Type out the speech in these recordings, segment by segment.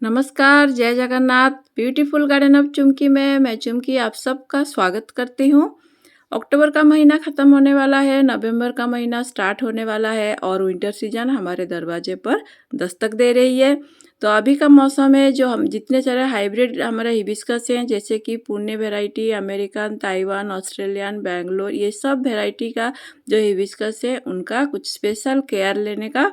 नमस्कार, जय Jagannath. Beautiful garden of Chumki में मैं चुमकी आप सबका स्वागत करती हूँ। अक्टूबर का महीना ख़त्म होने वाला है, नवंबर का महीना स्टार्ट होने वाला है और विंटर सीजन हमारे दरवाजे पर दस्तक दे रही है। तो अभी का मौसम है जो हम जितने सारे हाइब्रिड हमारे हिबिस्कस हैं, जैसे कि Pune variety, American, Taiwan, Australian, Bangalore, ये सब वैरायटी का जो हिबिस्कस है उनका कुछ स्पेशल केयर लेने का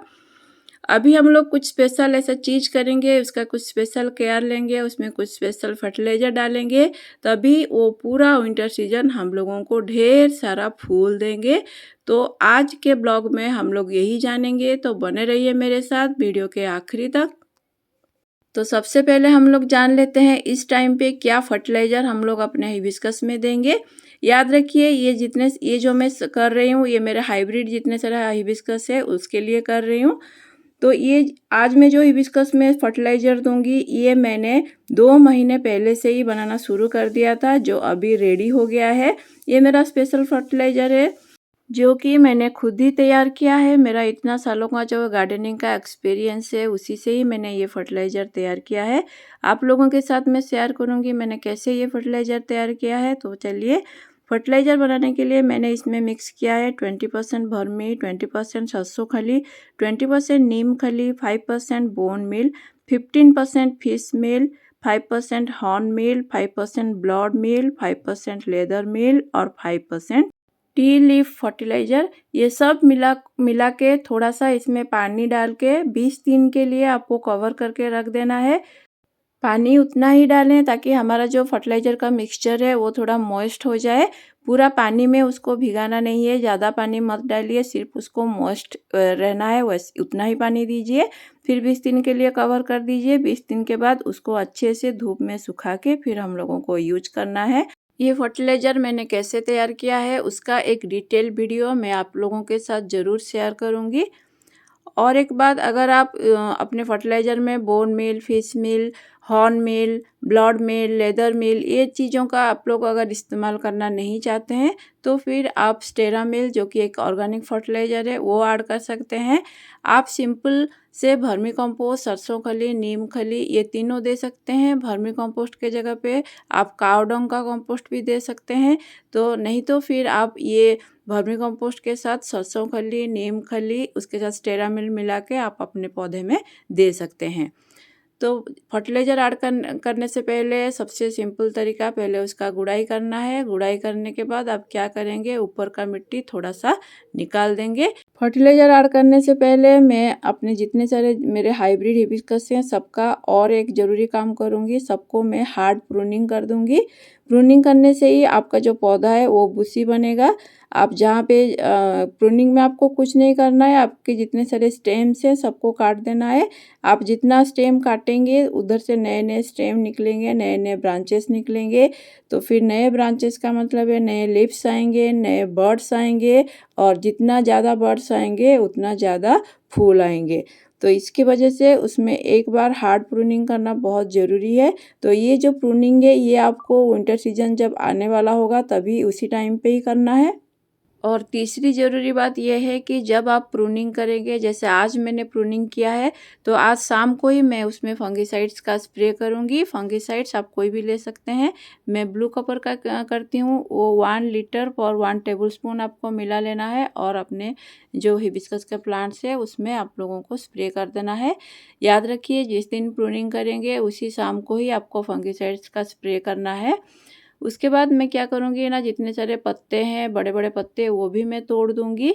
अभी हम लोग कुछ स्पेशल ऐसा चीज़ करेंगे, उसका कुछ स्पेशल केयर लेंगे, उसमें कुछ स्पेशल फर्टिलाइज़र डालेंगे, तभी वो पूरा विंटर सीजन हम लोगों को ढेर सारा फूल देंगे। तो आज के ब्लॉग में हम लोग यही जानेंगे, तो बने रहिए मेरे साथ वीडियो के आखिरी तक। तो सबसे पहले हम लोग जान लेते हैं इस टाइम पे क्या फर्टिलाइज़र हम लोग अपने हिबिस्कस में देंगे। याद रखिए ये जो मैं कर रही हूँ, ये मेरे हाइब्रिड जितने सारे हिबिस्कस है उसके लिए कर रही हूँ। तो ये आज मैं जो हिबिस्कस में फर्टिलाइज़र दूंगी, ये मैंने 2 महीने पहले से ही बनाना शुरू कर दिया था, जो अभी रेडी हो गया है। ये मेरा स्पेशल फर्टिलाइज़र है, जो कि मैंने खुद ही तैयार किया है। मेरा इतना सालों का जो गार्डनिंग का एक्सपीरियंस है, उसी से ही मैंने ये फर्टिलाइज़र तैयार किया है। आप लोगों के साथ मैं शेयर करूँगी मैंने कैसे ये फर्टिलाइज़र तैयार किया है। तो चलिए, फर्टिलाइज़र बनाने के लिए मैंने इसमें मिक्स किया है 20% भरमी, 20% सरसों खली, 20% नीम खली, 5% बोन मील, 15% फिश मील, 5% हॉर्न मील, 5% ब्लड मील, 5% लेदर मील और 5% टी लीफ फर्टिलाइज़र। ये सब मिला मिला के थोड़ा सा इसमें पानी डाल के 20 दिन के लिए आपको कवर करके रख देना है। पानी उतना ही डालें ताकि हमारा जो फर्टिलाइज़र का मिक्सचर है वो थोड़ा मॉइस्ट हो जाए। पूरा पानी में उसको भिगाना नहीं है, ज़्यादा पानी मत डालिए, सिर्फ उसको मॉइस्ट रहना है, वैसे उतना ही पानी दीजिए। फिर 20 दिन के लिए कवर कर दीजिए। 20 दिन के बाद उसको अच्छे से धूप में सुखा के फिर हम लोगों को यूज करना है। ये फर्टिलाइज़र मैंने कैसे तैयार किया है उसका एक डिटेल वीडियो मैं आप लोगों के साथ ज़रूर शेयर करूँगी। और एक बात, अगर आप अपने फर्टिलाइज़र में बोन मील, फिश मील, हॉर्न मील, ब्लड मील, लेदर मील, ये चीज़ों का आप लोग अगर इस्तेमाल करना नहीं चाहते हैं, तो फिर आप स्टेरा मील, जो कि एक ऑर्गेनिक फर्टिलाइज़र है, वो ऐड कर सकते हैं। आप सिंपल से वर्मी कंपोस्ट, सरसों खली, नीम खली, ये तीनों दे सकते हैं। वर्मी कंपोस्ट के जगह पे आप काऊ डंग का कंपोस्ट भी दे सकते हैं। तो नहीं तो फिर आप ये वर्मी कंपोस्ट के साथ सरसों खली, नीम खली, उसके साथ स्टेरा मील मिला के आप अपने पौधे में दे सकते हैं। तो फर्टिलाइज़र ऐड करने से पहले सबसे सिंपल तरीका, पहले उसका गुड़ाई करना है। गुड़ाई करने के बाद आप क्या करेंगे, ऊपर का मिट्टी थोड़ा सा निकाल देंगे। फर्टिलाइज़र ऐड करने से पहले मैं अपने जितने सारे मेरे हाइब्रिड हिबिस्कस हैं सबका और एक ज़रूरी काम करूँगी, सबको मैं हार्ड प्रूनिंग कर दूँगी। प्रूनिंग करने से ही आपका जो पौधा है वो बुशी बनेगा। आप जहाँ पे प्रूनिंग में आपको कुछ नहीं करना है, आपके जितने सारे स्टेम्स हैं सबको काट देना है। आप जितना स्टेम काटेंगे उधर से नए नए स्टेम निकलेंगे, नए नए ब्रांचेस निकलेंगे। तो फिर नए ब्रांचेस का मतलब है नए लीव्स आएंगे, नए बर्ड्स आएंगे, और जितना ज़्यादा बर्ड्स आएंगे उतना ज़्यादा फूल आएंगे। तो इसकी वजह से उसमें एक बार हार्ड प्रूनिंग करना बहुत ज़रूरी है। तो ये जो प्रूनिंग है ये आपको विंटर सीजन जब आने वाला होगा तभी उसी टाइम पे ही करना है। और तीसरी ज़रूरी बात यह है कि जब आप प्रूनिंग करेंगे, जैसे आज मैंने प्रूनिंग किया है, तो आज शाम को ही मैं उसमें फंगिसाइड्स का स्प्रे करूंगी। फंगिसाइड्स आप कोई भी ले सकते हैं। मैं ब्लू कपर का करती हूँ, वो 1 लीटर और 1 टेबलस्पून आपको मिला लेना है और अपने जो हिबिस्कस के प्लांट्स है उसमें आप लोगों को स्प्रे कर देना है। याद रखिए, जिस दिन प्रूनिंग करेंगे उसी शाम को ही आपको फंगिसाइड्स का स्प्रे करना है। उसके बाद मैं क्या करूँगी ना, जितने सारे पत्ते हैं, बड़े बड़े पत्ते, वो भी मैं तोड़ दूँगी।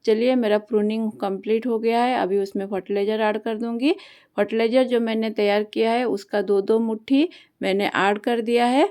चलिए, मेरा प्रूनिंग कंप्लीट हो गया है। अभी उसमें फर्टिलाइज़र ऐड कर दूँगी। फर्टिलाइज़र जो मैंने तैयार किया है उसका 2-2 मुट्ठी मैंने ऐड कर दिया है।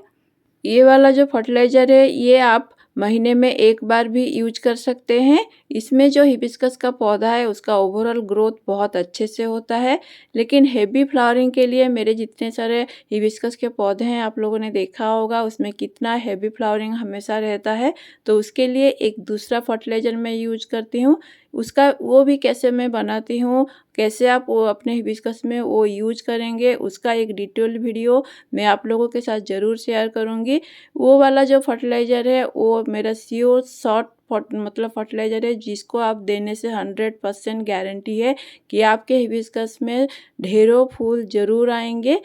ये वाला जो फर्टिलाइज़र है ये आप महीने में एक बार भी यूज कर सकते हैं। इसमें जो हिबिस्कस का पौधा है उसका ओवरऑल ग्रोथ बहुत अच्छे से होता है। लेकिन हेवी फ्लावरिंग के लिए मेरे जितने सारे हिबिस्कस के पौधे हैं, आप लोगों ने देखा होगा उसमें कितना हेवी फ्लावरिंग हमेशा रहता है। तो उसके लिए एक दूसरा फर्टिलाइज़र मैं यूज करती हूँ। उसका वो भी कैसे मैं बनाती हूँ, कैसे आप वो अपने हिबिस्कस में वो यूज करेंगे, उसका एक डिटेल वीडियो मैं आप लोगों के साथ ज़रूर शेयर करूँगी। वो वाला जो फर्टिलाइज़र है वो मेरा श्योर शॉर्ट मतलब फर्टिलाइज़र है जिसको आप देने से 100% गारंटी है कि आपके हिबिस्कस में ढेरों फूल ज़रूर आएंगे।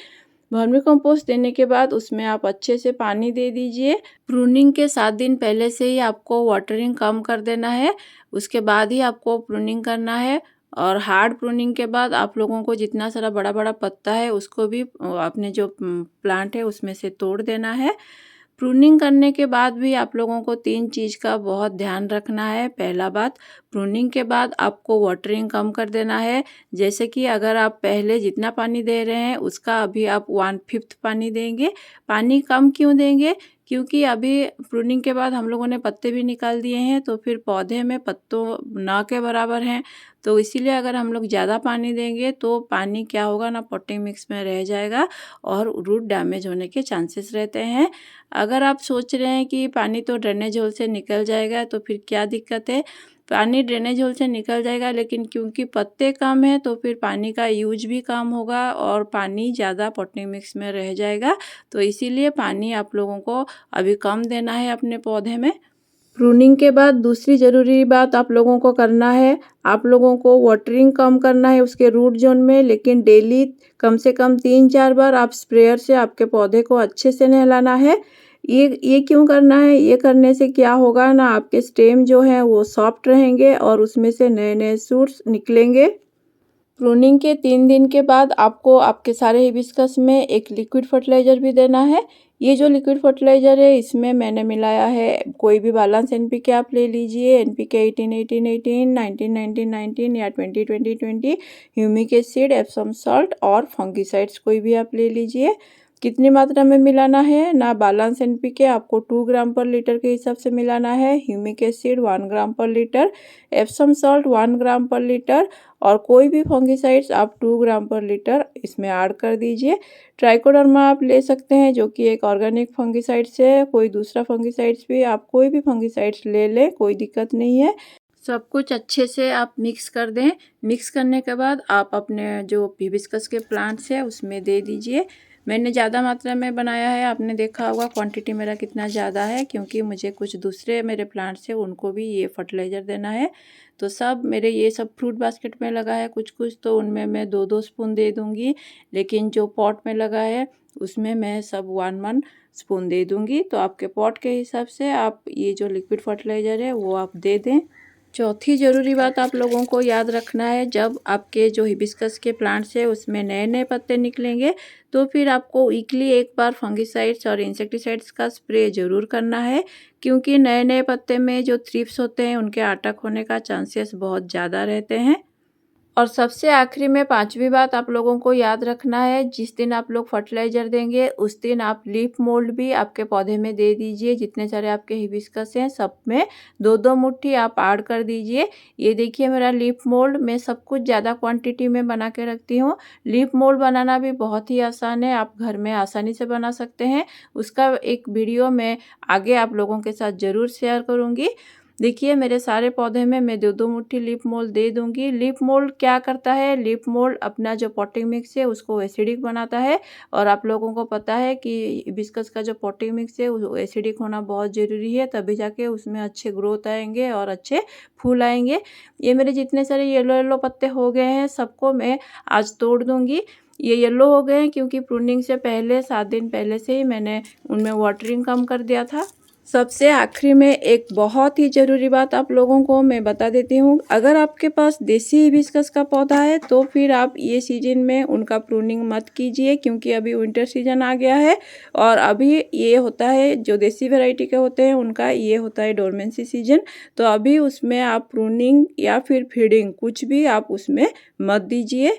वर्मी कंपोस्ट देने के बाद उसमें आप अच्छे से पानी दे दीजिए। प्रूनिंग के 7 दिन पहले से ही आपको वाटरिंग कम कर देना है, उसके बाद ही आपको प्रूनिंग करना है। और हार्ड प्रूनिंग के बाद आप लोगों को जितना सारा बड़ा बड़ा पत्ता है उसको भी अपने जो प्लांट है उसमें से तोड़ देना है। प्रूनिंग करने के बाद भी आप लोगों को 3 चीज़ का बहुत ध्यान रखना है। पहला बात, प्रूनिंग के बाद आपको वाटरिंग कम कर देना है। जैसे कि अगर आप पहले जितना पानी दे रहे हैं उसका अभी आप 1/5 पानी देंगे। पानी कम क्यों देंगे? क्योंकि अभी प्रूनिंग के बाद हम लोगों ने पत्ते भी निकाल दिए हैं, तो फिर पौधे में पत्तों ना के बराबर हैं। तो इसीलिए अगर हम लोग ज़्यादा पानी देंगे तो पानी क्या होगा ना, पॉटिंग मिक्स में रह जाएगा और रूट डैमेज होने के चांसेस रहते हैं। अगर आप सोच रहे हैं कि पानी तो ड्रेनेज होल से निकल जाएगा, तो फिर क्या दिक्कत है? पानी ड्रेनेज होल से निकल जाएगा, लेकिन क्योंकि पत्ते कम हैं तो फिर पानी का यूज भी कम होगा और पानी ज़्यादा पॉटिंग मिक्स में रह जाएगा। तो इसीलिए पानी आप लोगों को अभी कम देना है अपने पौधे में। प्रूनिंग के बाद दूसरी ज़रूरी बात आप लोगों को करना है, आप लोगों को वाटरिंग कम करना है उसके रूट जोन में, लेकिन डेली कम से कम 3-4 बार आप स्प्रेयर से आपके पौधे को अच्छे से नहलाना है। ये क्यों करना है? ये करने से क्या होगा ना, आपके स्टेम जो है वो सॉफ्ट रहेंगे और उसमें से नए नए शूट्स निकलेंगे। प्रूनिंग के 3 दिन के बाद आपको आपके सारे हिबिस्कस में एक लिक्विड फर्टिलाइज़र भी देना है। ये जो लिक्विड फर्टिलाइज़र है इसमें मैंने मिलाया है कोई भी बैलेंस एनपीके आप ले लीजिए, एनपीके 18-18-18, 19-19-19 या 20-20-20, ह्यूमिक एसिड, एप्सम सॉल्ट और फंगिसाइड्स कोई भी आप ले लीजिए। कितनी मात्रा में मिलाना है ना, बैलेंस एनपीके आपको 2 ग्राम पर लीटर के हिसाब से मिलाना है, ह्यूमिक एसिड 1 ग्राम पर लीटर, एप्सम सॉल्ट 1 ग्राम पर लीटर और कोई भी फंगिसाइड्स आप 2 ग्राम पर लीटर इसमें ऐड कर दीजिए। ट्राइकोडर्मा आप ले सकते हैं जो कि एक ऑर्गेनिक फंगिसाइड्स है, कोई दूसरा फंगिसाइड्स भी, आप कोई भी फंगिसाइड्स ले लें, कोई दिक्कत नहीं है। सब कुछ अच्छे से आप मिक्स कर दें। मिक्स करने के बाद आप अपने जो हिबिस्कस के प्लांट्स है उसमें दे दीजिए। मैंने ज़्यादा मात्रा में बनाया है, आपने देखा होगा क्वांटिटी मेरा कितना ज़्यादा है, क्योंकि मुझे कुछ दूसरे मेरे प्लांट्स है उनको भी ये फर्टिलाइज़र देना है। तो सब मेरे ये सब फ्रूट बास्केट में लगा है कुछ कुछ, तो उनमें मैं 2-2 स्पून दे दूँगी, लेकिन जो पॉट में लगा है उसमें मैं सब 1-1 स्पून दे दूँगी। तो आपके पॉट के हिसाब से आप ये जो लिक्विड फर्टिलाइज़र है वो आप दे दें। चौथी ज़रूरी बात आप लोगों को याद रखना है, जब आपके जो हिबिस्कस के प्लांट्स है उसमें नए नए पत्ते निकलेंगे तो फिर आपको वीकली एक बार फंगिसाइड्स और इंसेक्टिसाइड्स का स्प्रे ज़रूर करना है, क्योंकि नए नए पत्ते में जो थ्रिप्स होते हैं उनके अटैक होने का चांसेस बहुत ज़्यादा रहते हैं। और सबसे आखिरी में 5वीं बात आप लोगों को याद रखना है, जिस दिन आप लोग फर्टिलाइज़र देंगे उस दिन आप लीफ मोल्ड भी आपके पौधे में दे दीजिए। जितने सारे आपके हिबिस्कस हैं सब में 2-2 मुट्ठी आप ऐड कर दीजिए। ये देखिए मेरा लीफ मोल्ड, मैं सब कुछ ज़्यादा क्वांटिटी में बना के रखती हूँ। लीफ मोल्ड बनाना भी बहुत ही आसान है, आप घर में आसानी से बना सकते हैं। उसका एक वीडियो मैं आगे आप लोगों के साथ ज़रूर शेयर करूँगी। देखिए मेरे सारे पौधे में मैं 2-2 मुट्ठी लीफ मोल्ड दे दूंगी। लीफ मोल्ड क्या करता है? लीफ मोल्ड अपना जो पॉटिंग मिक्स है उसको एसिडिक बनाता है, और आप लोगों को पता है कि हिबिस्कस का जो पॉटिंग मिक्स है वो एसिडिक होना बहुत ज़रूरी है, तभी जाके उसमें अच्छे ग्रोथ आएंगे और अच्छे फूल आएंगे। ये मेरे जितने सारे येलो येलो पत्ते हो गए हैं सबको मैं आज तोड़ दूँगी। ये येलो हो गए हैं क्योंकि प्रूनिंग से पहले 7 दिन पहले से ही मैंने उनमें वाटरिंग कम कर दिया था। सबसे आखिरी में एक बहुत ही ज़रूरी बात आप लोगों को मैं बता देती हूँ, अगर आपके पास देसी हिबिस्कस का पौधा है तो फिर आप ये सीजन में उनका प्रूनिंग मत कीजिए, क्योंकि अभी विंटर सीजन आ गया है और अभी ये होता है जो देसी वैरायटी के होते हैं उनका ये होता है डोरमेंसी सीजन। तो अभी उसमें आप प्रूनिंग या फिर फीडिंग कुछ भी आप उसमें मत दीजिए।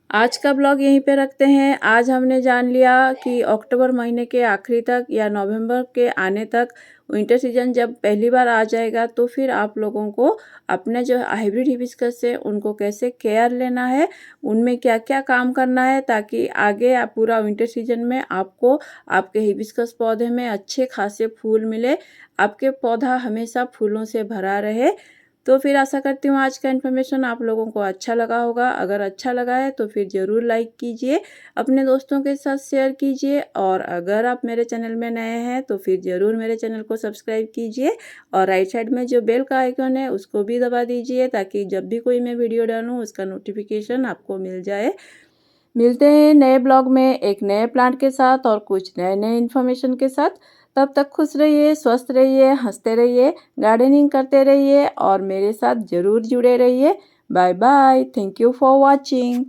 आज का ब्लॉग यहीं पे रखते हैं। आज हमने जान लिया कि अक्टूबर महीने के आखिरी तक या नवंबर के आने तक विंटर सीजन जब पहली बार आ जाएगा तो फिर आप लोगों को अपने जो हाइब्रिड हिबिस्कस है उनको कैसे केयर लेना है, उनमें क्या क्या काम करना है, ताकि आगे आप पूरा विंटर सीजन में आपको आपके हिबिस्कस पौधे में अच्छे खासे फूल मिले, आपके पौधा हमेशा फूलों से भरा रहे। तो फिर आशा करती हूँ आज का इन्फॉर्मेशन आप लोगों को अच्छा लगा होगा। अगर अच्छा लगा है तो फिर ज़रूर लाइक कीजिए, अपने दोस्तों के साथ शेयर कीजिए और अगर आप मेरे चैनल में नए हैं तो फिर ज़रूर मेरे चैनल को सब्सक्राइब कीजिए और राइट साइड में जो बेल का आइकन है उसको भी दबा दीजिए ताकि जब भी कोई मैं वीडियो डालूँ उसका नोटिफिकेशन आपको मिल जाए। मिलते हैं नए ब्लॉग में एक नए प्लांट के साथ और कुछ नए नए इन्फॉर्मेशन के साथ। तब तक खुश रहिए, स्वस्थ रहिए, हंसते रहिए, गार्डनिंग करते रहिए और मेरे साथ ज़रूर जुड़े रहिए। Bye bye. Thank you for watching.